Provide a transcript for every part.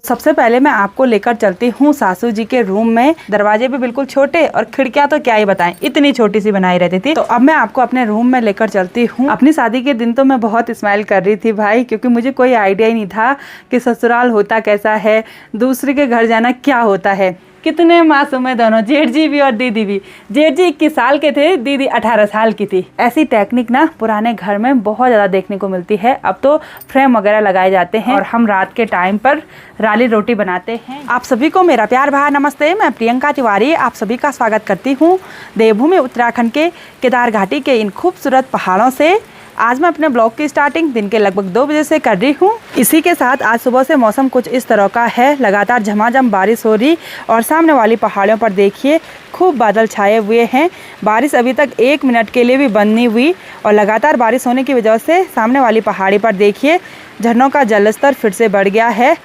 सबसे पहले मैं आपको लेकर चलती हूँ सासू जी के रूम में। दरवाजे भी बिल्कुल छोटे और खिड़कियाँ तो क्या ही बताएं, इतनी छोटी सी बनाई रहती थी। तो अब मैं आपको अपने रूम में लेकर चलती हूँ। अपनी शादी के दिन तो मैं बहुत स्माइल कर रही थी भाई, क्योंकि मुझे कोई आइडिया ही नहीं था कि ससुराल होता कैसा है, दूसरे के घर जाना क्या होता है। कितने मासूम है दोनों, जेठ जी भी और दीदी भी। जेठ जी 21 साल के थे, दीदी 18 साल की थी। ऐसी टेक्निक ना पुराने घर में बहुत ज़्यादा देखने को मिलती है। अब तो फ्रेम वगैरह लगाए जाते हैं और हम रात के टाइम पर राली रोटी बनाते हैं। आप सभी को मेरा प्यार भरा नमस्ते। मैं प्रियंका तिवारी आप सभी का स्वागत करती हूँ देवभूमि उत्तराखंड के केदार घाटी के इन खूबसूरत पहाड़ों से। आज मैं अपने ब्लॉग की स्टार्टिंग दिन के लगभग 2 बजे से कर रही हूँ। इसी के साथ आज सुबह से मौसम कुछ इस तरह का है, लगातार झमाझम बारिश हो रही और सामने वाली पहाड़ियों पर देखिए खूब बादल छाए हुए हैं। बारिश अभी तक 1 मिनट के लिए भी बंद नहीं हुई और लगातार बारिश होने की वजह से सामने वाली पहाड़ी पर देखिए झरनों का जलस्तर फिर से बढ़ गया है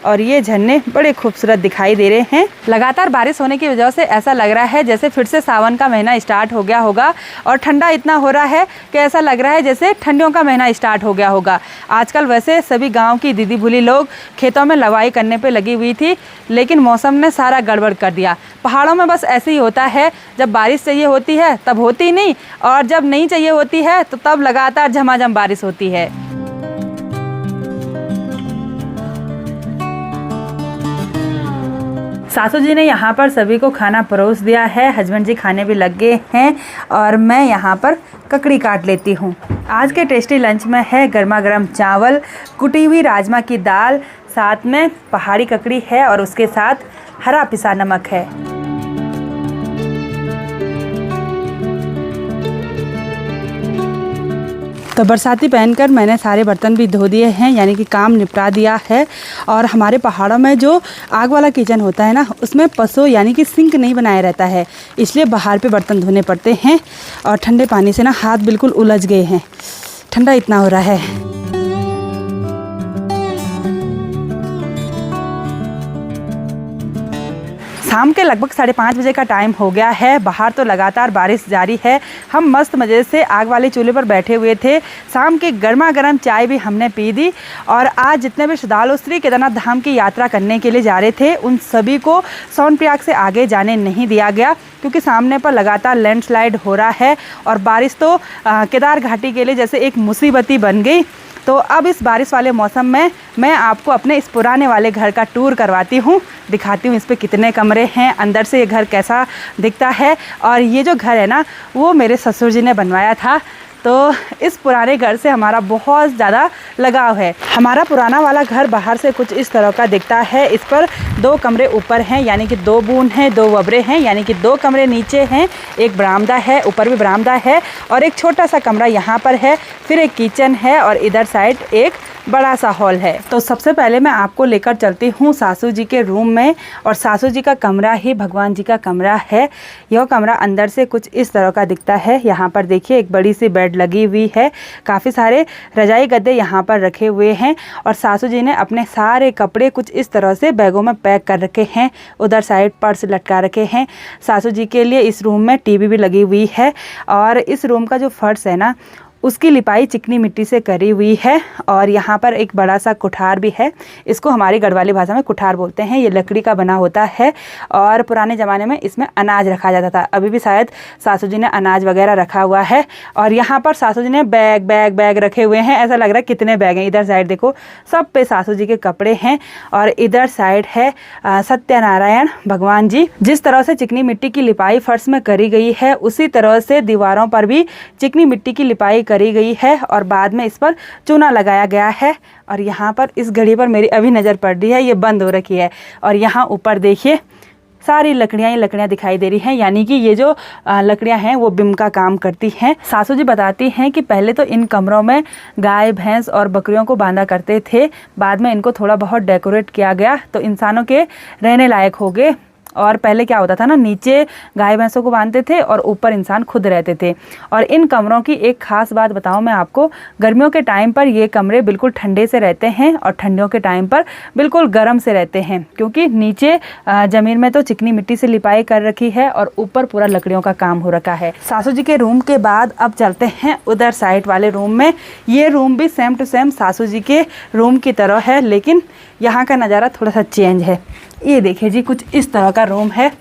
और ये झरने बड़े खूबसूरत दिखाई दे रहे हैं। लगातार बारिश होने की वजह से ऐसा लग रहा है जैसे फिर से सावन का महीना स्टार्ट हो गया होगा और ठंडा इतना हो रहा है कि ऐसा लग रहा है जैसे ठंडियों का महीना स्टार्ट हो गया होगा। आजकल वैसे सभी गांव की दीदी भूली लोग खेतों में लवाई करने पे लगी हुई थी, लेकिन मौसम ने सारा गड़बड़ कर दिया। पहाड़ों में बस ऐसे ही होता है, जब बारिश चाहिए होती है तब होती नहीं और जब नहीं चाहिए होती है तो तब लगातार झमाझम बारिश होती है। सासू जी ने यहाँ पर सभी को खाना परोस दिया है, हस्बैंड जी खाने भी लग गए हैं और मैं यहाँ पर ककड़ी काट लेती हूँ। आज के टेस्टी लंच में है गर्मा गर्म चावल, कुटी हुई राजमा की दाल, साथ में पहाड़ी ककड़ी है और उसके साथ हरा पिसा नमक है। तो बरसाती पहनकर मैंने सारे बर्तन भी धो दिए हैं, यानी कि काम निपटा दिया है। और हमारे पहाड़ों में जो आग वाला किचन होता है ना, उसमें पसो यानी कि सिंक नहीं बनाया रहता है, इसलिए बाहर पे बर्तन धोने पड़ते हैं। और ठंडे पानी से ना हाथ बिल्कुल उलझ गए हैं, ठंडा इतना हो रहा है। शाम के लगभग 5:30 बजे का टाइम हो गया है। बाहर तो लगातार बारिश जारी है। हम मस्त मज़े से आग वाले चूल्हे पर बैठे हुए थे। शाम की गर्मा गर्म चाय भी हमने पी दी। और आज जितने भी श्रद्धालु श्री केदारनाथ धाम की यात्रा करने के लिए जा रहे थे, उन सभी को सोनप्रयाग से आगे जाने नहीं दिया गया, क्योंकि सामने पर लगातार लैंडस्लाइड हो रहा है और बारिश तो केदार घाटी के लिए जैसे एक मुसीबती बन गई। तो अब इस बारिश वाले मौसम में मैं आपको अपने इस पुराने वाले घर का टूर करवाती हूँ, दिखाती हूँ इस पे कितने कमरे हैं, अंदर से ये घर कैसा दिखता है। और ये जो घर है ना, वो मेरे ससुर जी ने बनवाया था। तो इस पुराने घर से हमारा बहुत ज़्यादा लगाव है। हमारा पुराना वाला घर बाहर से कुछ इस तरह का दिखता है। इस पर 2 कमरे ऊपर हैं, यानी कि 2 बून हैं, 2 वबरे हैं, यानी कि 2 कमरे नीचे हैं, एक बरामदा है, ऊपर भी बरामदा है और एक छोटा सा कमरा यहाँ पर है, फिर एक किचन है और इधर साइड एक बड़ा सा हॉल है। तो सबसे पहले मैं आपको लेकर चलती हूँ सासू जी के रूम में। और सासू जी का कमरा ही भगवान जी का कमरा है। यह कमरा अंदर से कुछ इस तरह का दिखता है। यहाँ पर देखिए एक बड़ी सी बेड लगी हुई है, काफ़ी सारे रजाई गद्दे यहाँ पर रखे हुए हैं और सासू जी ने अपने सारे कपड़े कुछ इस तरह से बैगों में पैक कर रखे हैं। उधर साइड पर्स लटका रखे हैं। सासू जी के लिए इस रूम में टीवी भी लगी हुई है और इस रूम का जो फर्श है ना, उसकी लिपाई चिकनी मिट्टी से करी हुई है। और यहाँ पर एक बड़ा सा कुठार भी है, इसको हमारी गढ़वाली भाषा में कुठार बोलते हैं। ये लकड़ी का बना होता है और पुराने ज़माने में इसमें अनाज रखा जाता था। अभी भी शायद सासू जी ने अनाज वगैरह रखा हुआ है। और यहाँ पर सासू जी ने बैग बैग बैग रखे हुए हैं, ऐसा लग रहा है कितने बैग हैं। इधर साइड देखो, सब पे सासू जी के कपड़े हैं और इधर साइड है सत्यनारायण भगवान जी। जिस तरह से चिकनी मिट्टी की लिपाई फर्श में करी गई है, उसी तरह से दीवारों पर भी चिकनी मिट्टी की लिपाई करी गई है और बाद में इस पर चूना लगाया गया है। और यहाँ पर इस घड़ी पर मेरी अभी नज़र पड़ रही है, ये बंद हो रखी है। और यहाँ ऊपर देखिए सारी लकड़ियाँ ही लकड़ियाँ दिखाई दे रही हैं, यानी कि ये जो लकड़ियाँ हैं वो बिम का काम करती हैं। सासू जी बताती हैं कि पहले तो इन कमरों में गाय भैंस और बकरियों को बांधा करते थे, बाद में इनको थोड़ा बहुत डेकोरेट किया गया तो इंसानों के रहने लायक हो गए। और पहले क्या होता था ना, नीचे गाय भैंसों को बांधते थे और ऊपर इंसान खुद रहते थे। और इन कमरों की एक ख़ास बात बताऊं मैं आपको, गर्मियों के टाइम पर ये कमरे बिल्कुल ठंडे से रहते हैं और ठंडियों के टाइम पर बिल्कुल गर्म से रहते हैं, क्योंकि नीचे ज़मीन में तो चिकनी मिट्टी से लिपाई कर रखी है और ऊपर पूरा लकड़ियों का काम हो रखा है। सासू जी के रूम के बाद अब चलते हैं उधर साइड वाले रूम में। ये रूम भी सेम टू सेम सासू जी के रूम की तरह है, लेकिन यहाँ का नज़ारा थोड़ा सा चेंज है। ये देखिए जी, कुछ इस तरह का रूम है।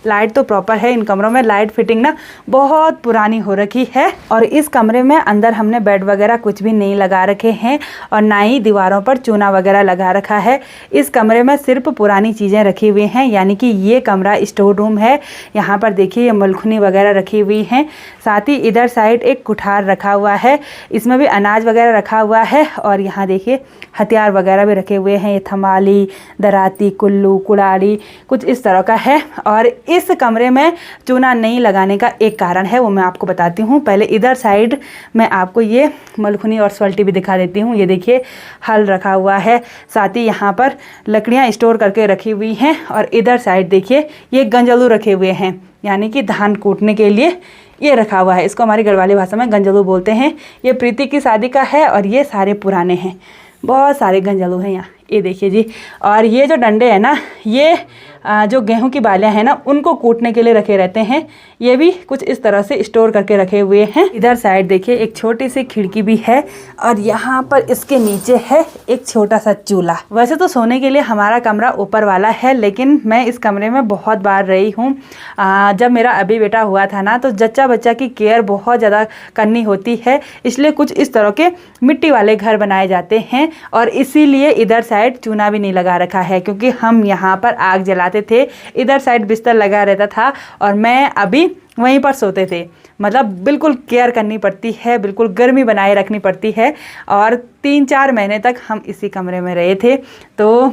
लाइट तो प्रॉपर है इन कमरों में, लाइट फिटिंग ना बहुत पुरानी हो रखी है। और इस कमरे में अंदर हमने बेड वगैरह कुछ भी नहीं लगा रखे हैं और ना ही दीवारों पर चूना वगैरह लगा रखा है। इस कमरे में सिर्फ पुरानी चीज़ें रखी हुई हैं, यानी कि ये कमरा स्टोर रूम है। यहाँ पर देखिए ये मलखुनी वगैरह रखी हुई हैं। साथ ही इधर साइड एक कुठार रखा हुआ है, इसमें भी अनाज वगैरह रखा हुआ है। और यहाँ देखिए हथियार वगैरह भी रखे हुए हैं, ये थमाली, दराती, कुल्लू, कुड़ाड़ी, कुछ इस तरह का है। और इस कमरे में चूना नहीं लगाने का एक कारण है, वो मैं आपको बताती हूँ। पहले इधर साइड मैं आपको ये मलखुनी और स्वल्टी भी दिखा देती हूँ। ये देखिए हल रखा हुआ है, साथ ही यहाँ पर लकड़ियाँ स्टोर करके रखी हुई हैं। और इधर साइड देखिए ये गंजलू रखे हुए हैं, यानी कि धान कूटने के लिए ये रखा हुआ है। इसको हमारी गढ़वाली भाषा में गंजलू बोलते हैं। ये प्रीति की शादी का है और ये सारे पुराने हैं, बहुत सारे गंजलू हैं यहाँ। ये देखिए जी, और ये जो डंडे हैं ना, ये जो गेहूं की बालियां हैं ना, उनको कूटने के लिए रखे रहते हैं। ये भी कुछ इस तरह से स्टोर करके रखे हुए हैं। इधर साइड देखिए एक छोटी सी खिड़की भी है और यहाँ पर इसके नीचे है एक छोटा सा चूल्हा। वैसे तो सोने के लिए हमारा कमरा ऊपर वाला है, लेकिन मैं इस कमरे में बहुत बार रही हूँ। जब मेरा अभी बेटा हुआ था ना, तो जच्चा बच्चा की केयर बहुत ज़्यादा करनी होती है, इसलिए कुछ इस तरह के मिट्टी वाले घर बनाए जाते हैं। और इसीलिए इधर साइड चूना भी नहीं लगा रखा है, क्योंकि हम यहाँ पर आग जलाते थे। इधर साइड बिस्तर लगा रहता था और मैं अभी वहीं पर सोते थे। मतलब बिल्कुल केयर करनी पड़ती है, बिल्कुल गर्मी बनाए रखनी पड़ती है। और 3-4 महीने तक हम इसी कमरे में रहे थे। तो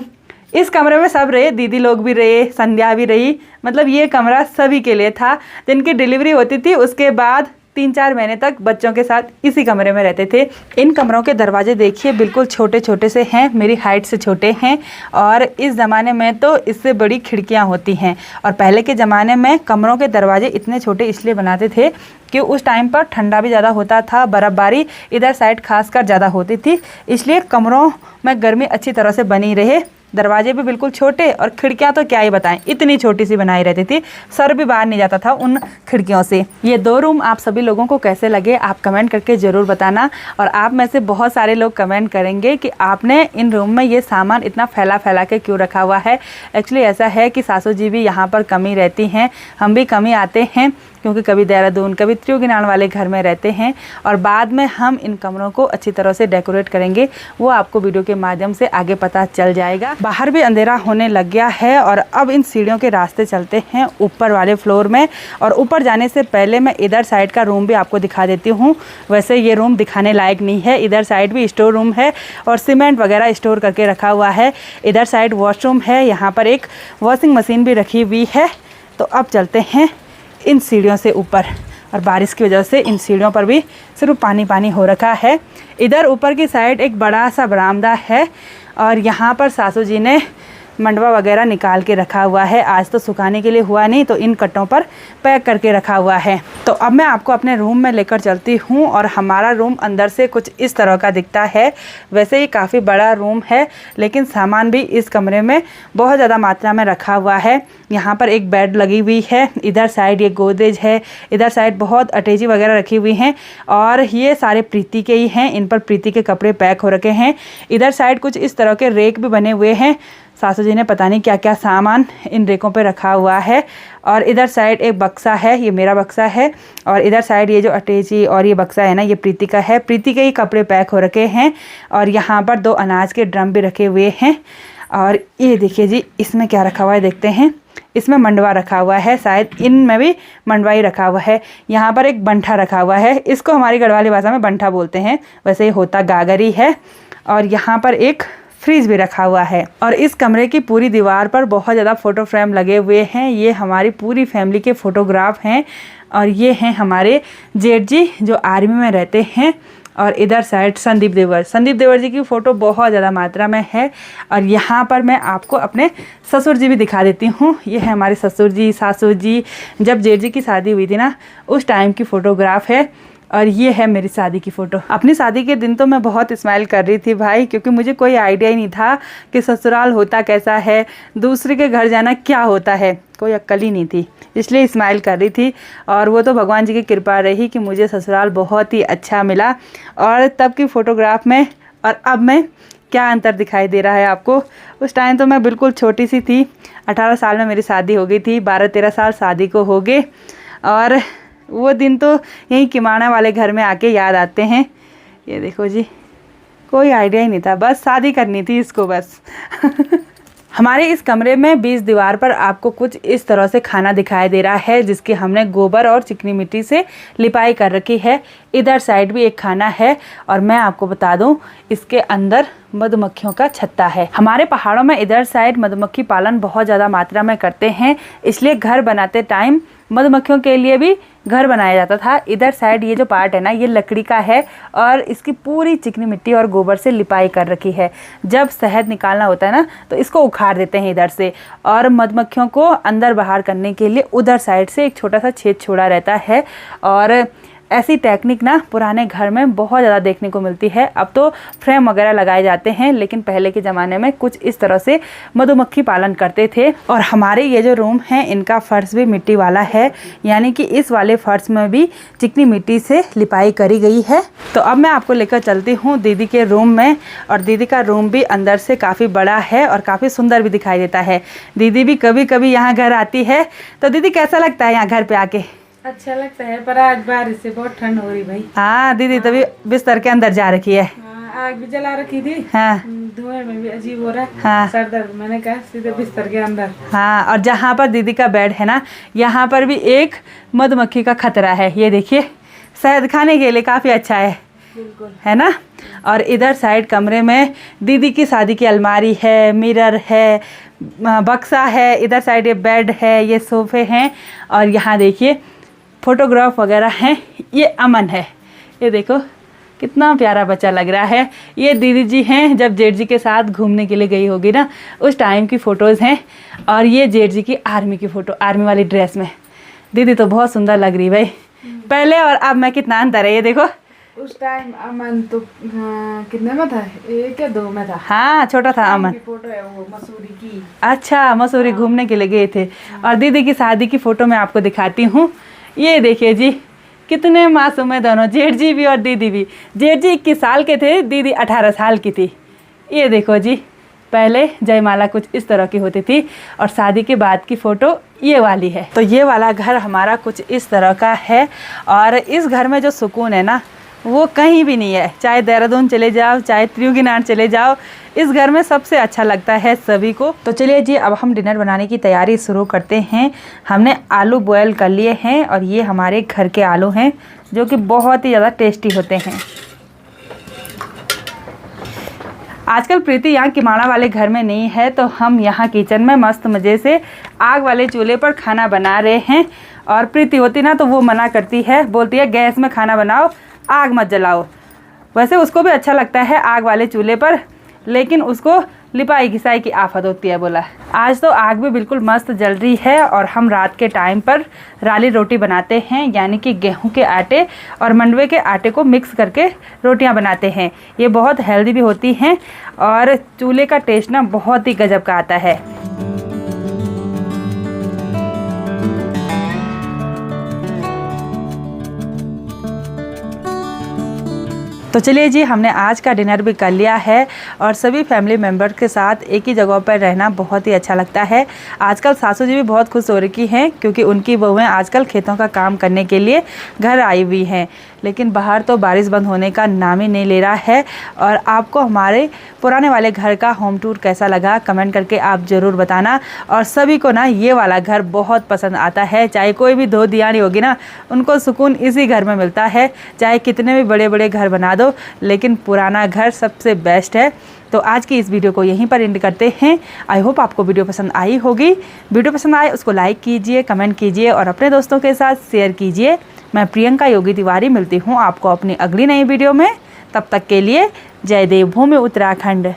इस कमरे में सब रहे, दीदी लोग भी रहे, संध्या भी रही। मतलब ये कमरा सभी के लिए था। जिनकी डिलीवरी होती थी उसके बाद 3-4 महीने तक बच्चों के साथ इसी कमरे में रहते थे। इन कमरों के दरवाजे देखिए बिल्कुल छोटे छोटे से हैं, मेरी हाइट से छोटे हैं। और इस ज़माने में तो इससे बड़ी खिड़कियां होती हैं। और पहले के ज़माने में कमरों के दरवाजे इतने छोटे इसलिए बनाते थे कि उस टाइम पर ठंडा भी ज़्यादा होता था, बर्फ़बारी इधर साइड खासकर ज़्यादा होती थी, इसलिए कमरों में गर्मी अच्छी तरह से बनी रहे। दरवाजे भी बिल्कुल छोटे और खिड़कियां तो क्या ही बताएं, इतनी छोटी सी बनाई रहती थी, सर भी बाहर नहीं जाता था उन खिड़कियों से। ये 2 रूम आप सभी लोगों को कैसे लगे आप कमेंट करके ज़रूर बताना। और आप में से बहुत सारे लोग कमेंट करेंगे कि आपने इन रूम में ये सामान इतना फैला फैला के क्यों रखा हुआ है। एक्चुअली ऐसा है कि सासू जी भी यहाँ पर कम ही रहती हैं, हम भी कम ही आते हैं, क्योंकि कभी देहरादून कभी त्रियुगिनान वाले घर में रहते हैं। और बाद में हम इन कमरों को अच्छी तरह से डेकोरेट करेंगे, वो आपको वीडियो के माध्यम से आगे पता चल जाएगा। बाहर भी अंधेरा होने लग गया है और अब इन सीढ़ियों के रास्ते चलते हैं ऊपर वाले फ्लोर में। और ऊपर जाने से पहले मैं इधर साइड का रूम भी आपको दिखा देती हूँ। वैसे ये रूम दिखाने लायक नहीं है, इधर साइड भी स्टोर रूम है और सीमेंट वगैरह स्टोर करके रखा हुआ है। इधर साइड वॉशरूम है, यहाँ पर एक वॉशिंग मशीन भी रखी हुई है। तो अब चलते हैं इन सीढ़ियों से ऊपर। और बारिश की वजह से इन सीढ़ियों पर भी सिर्फ पानी पानी हो रखा है। इधर ऊपर की साइड एक बड़ा सा बरामदा है और यहाँ पर सासू जी ने मंडवा वगैरह निकाल के रखा हुआ है। आज तो सुखाने के लिए हुआ नहीं, तो इन कट्टों पर पैक करके रखा हुआ है। तो अब मैं आपको अपने रूम में लेकर चलती हूँ और हमारा रूम अंदर से कुछ इस तरह का दिखता है। वैसे ये काफ़ी बड़ा रूम है, लेकिन सामान भी इस कमरे में बहुत ज़्यादा मात्रा में रखा हुआ है। यहाँ पर एक बेड लगी हुई है, इधर साइड ये गोदरेज है, इधर साइड बहुत अटैची वगैरह रखी हुई हैं और ये सारे प्रीति के ही हैं। इन पर प्रीति के कपड़े पैक हो रखे हैं। इधर साइड कुछ इस तरह के रेक भी बने हुए हैं। सासू जी ने पता नहीं क्या क्या सामान इन रेकों पे रखा हुआ है। और इधर साइड एक बक्सा है, ये मेरा बक्सा है। और इधर साइड ये जो अटैची और ये बक्सा है ना, ये प्रीति का है। प्रीति के ही कपड़े पैक हो रखे हैं। और यहाँ पर 2 अनाज के ड्रम भी रखे हुए हैं। और ये देखिए जी, इसमें क्या रखा हुआ है देखते हैं। इसमें मंडवा रखा हुआ है, शायद इनमें भी मंडवा ही रखा हुआ है। यहाँ पर एक बंठा रखा हुआ है, इसको हमारी गढ़वाली भाषा में बंठा बोलते हैं, वैसे ये होता गागरी है। और यहाँ पर एक फ्रिज भी रखा हुआ है। और इस कमरे की पूरी दीवार पर बहुत ज़्यादा फ़ोटो फ्रेम लगे हुए हैं। ये हमारी पूरी फैमिली के फ़ोटोग्राफ हैं। और ये हैं हमारे जेठ जी जो आर्मी में रहते हैं। और इधर साइड संदीप देवर जी की फ़ोटो बहुत ज़्यादा मात्रा में है। और यहाँ पर मैं आपको अपने ससुर जी भी दिखा देती हूँ। ये है हमारे ससुर जी, सासू जी, जब जेठ जी की शादी हुई थी ना, उस टाइम की फ़ोटोग्राफ है। और ये है मेरी शादी की फ़ोटो। अपनी शादी के दिन तो मैं बहुत स्माइल कर रही थी भाई, क्योंकि मुझे कोई आइडिया ही नहीं था कि ससुराल होता कैसा है, दूसरे के घर जाना क्या होता है, कोई अक्ल ही नहीं थी, इसलिए स्माइल कर रही थी। और वो तो भगवान जी की कृपा रही कि मुझे ससुराल बहुत ही अच्छा मिला। और तब की फ़ोटोग्राफ में और अब मैं क्या अंतर दिखाई दे रहा है आपको। उस टाइम तो मैं बिल्कुल छोटी सी थी, 18 साल में मेरी शादी हो गई थी, 12-13 साल शादी को हो गए। और वो दिन तो यहीं किमाना वाले घर में आके याद आते हैं। ये देखो जी, कोई आइडिया ही नहीं था, बस शादी करनी थी इसको बस। हमारे इस कमरे में 20 दीवार पर आपको कुछ इस तरह से खाना दिखाई दे रहा है, जिसकी हमने गोबर और चिकनी मिट्टी से लिपाई कर रखी है। इधर साइड भी एक खाना है और मैं आपको बता दूं, इसके अंदर मधुमक्खियों का छत्ता है। हमारे पहाड़ों में इधर साइड मधुमक्खी पालन बहुत ज़्यादा मात्रा में करते हैं, इसलिए घर बनाते टाइम मधुमक्खियों के लिए भी घर बनाया जाता था। इधर साइड ये जो पार्ट है ना, ये लकड़ी का है और इसकी पूरी चिकनी मिट्टी और गोबर से लिपाई कर रखी है। जब शहद निकालना होता है ना, तो इसको उखाड़ देते हैं इधर से, और मधुमक्खियों को अंदर बाहर करने के लिए उधर साइड से एक छोटा सा छेद छोड़ा रहता है। और ऐसी टेक्निक ना पुराने घर में बहुत ज़्यादा देखने को मिलती है। अब तो फ्रेम वगैरह लगाए जाते हैं, लेकिन पहले के ज़माने में कुछ इस तरह से मधुमक्खी पालन करते थे। और हमारे ये जो रूम है, इनका फर्श भी मिट्टी वाला है, यानी कि इस वाले फर्श में भी चिकनी मिट्टी से लिपाई करी गई है। तो अब मैं आपको लेकर चलती हूँ दीदी के रूम में, और दीदी का रूम भी अंदर से काफ़ी बड़ा है और काफ़ी सुंदर भी दिखाई देता है। दीदी भी कभी कभी यहाँ घर आती है। तो दीदी कैसा लगता है यहाँ घर पे आके? अच्छा लगता है, पर आज बारिश से बहुत ठंड हो रही भाई। हाँ दीदी, तभी बिस्तर के अंदर जा रखी है। आग भी जला रखी थी। हाँ, धुएं में भी अजीब हो रहा है। हाँ, सर दर्द, मैंने कहा सीधे बिस्तर के अंदर। हाँ। और जहाँ पर दीदी का बेड है ना, यहाँ पर भी एक मधुमक्खी का खतरा है। ये देखिए, शहद खाने के लिए काफ़ी अच्छा है, बिल्कुल, है ना। और इधर साइड कमरे में दीदी की शादी की अलमारी है, मिरर है, बक्सा है। इधर साइड ये बेड है, ये सोफे हैं, और यहाँ देखिए फोटोग्राफ वगैरह हैं। ये अमन है, ये देखो कितना प्यारा बच्चा लग रहा है। ये दीदी जी हैं, जब जेठ जी के साथ घूमने के लिए गई होगी ना, उस टाइम की फ़ोटोज़ हैं। और ये जेठ जी की आर्मी की फ़ोटो, आर्मी वाली ड्रेस में। दीदी तो बहुत सुंदर लग रही भाई, पहले और अब में कितना अंतर है, ये देखो। उस टाइम अमन तो कितने में था, 1 या 2 में था। हाँ, छोटा था अमन। फोटो है वो मसूरी की। अच्छा, मसूरी घूमने के लिए गए थे। और दीदी की शादी की फ़ोटो मैं आपको दिखाती हूँ। ये देखिए जी, कितने मासूम है दोनों, जेठ जी भी और दीदी भी। जेठ जी 21 साल के थे, दीदी 18 साल की थी। ये देखो जी, पहले जयमाला कुछ इस तरह की होती थी, और शादी के बाद की फ़ोटो ये वाली है। तो ये वाला घर हमारा कुछ इस तरह का है, और इस घर में जो सुकून है ना, वो कहीं भी नहीं है। चाहे देहरादून चले जाओ, चाहे त्रियुगीनार चले जाओ, इस घर में सबसे अच्छा लगता है सभी को। तो चलिए जी, अब हम डिनर बनाने की तैयारी शुरू करते हैं। हमने आलू बॉयल कर लिए हैं, और ये हमारे घर के आलू हैं, जो कि बहुत ही ज़्यादा टेस्टी होते हैं। आजकल प्रीति यहाँ किमाना वाले घर में नहीं है, तो हम यहाँ किचन में मस्त मज़े से आग वाले चूल्हे पर खाना बना रहे हैं। और प्रीति होती ना, तो वो मना करती है, बोलती है गैस में खाना बनाओ, आग मत जलाओ। वैसे उसको भी अच्छा लगता है आग वाले चूल्हे पर, लेकिन उसको लिपाई घिसाई की आफत होती है बोला। आज तो आग भी बिल्कुल मस्त जल रही है, और हम रात के टाइम पर राली रोटी बनाते हैं, यानी कि गेहूं के आटे और मंडवे के आटे को मिक्स करके रोटियां बनाते हैं। ये बहुत हेल्दी भी होती हैं, और चूल्हे का टेस्ट ना बहुत ही गजब का आता है। तो चलिए जी, हमने आज का डिनर भी कर लिया है, और सभी फैमिली मेम्बर के साथ एक ही जगह पर रहना बहुत ही अच्छा लगता है। आजकल सासू जी भी बहुत खुश हो रखी हैं, क्योंकि उनकी बहुएं आजकल खेतों का काम करने के लिए घर आई हुई हैं। लेकिन बाहर तो बारिश बंद होने का नाम ही नहीं ले रहा है। और आपको हमारे पुराने वाले घर का होम टूर कैसा लगा, कमेंट करके आप ज़रूर बताना। और सभी को ना ये वाला घर बहुत पसंद आता है। चाहे कोई भी दो दियानी होगी ना, उनको सुकून इसी घर में मिलता है। चाहे कितने भी बड़े बड़े घर बना दो, लेकिन पुराना घर सबसे बेस्ट है। तो आज की इस वीडियो को यहीं पर एंड करते हैं। आई होप आपको वीडियो पसंद आई होगी। वीडियो पसंद आए उसको लाइक कीजिए, कमेंट कीजिए, और अपने दोस्तों के साथ शेयर कीजिए। मैं प्रियंका योगी तिवारी मिलती हूँ आपको अपनी अगली नई वीडियो में। तब तक के लिए जय देवभूमि उत्तराखंड।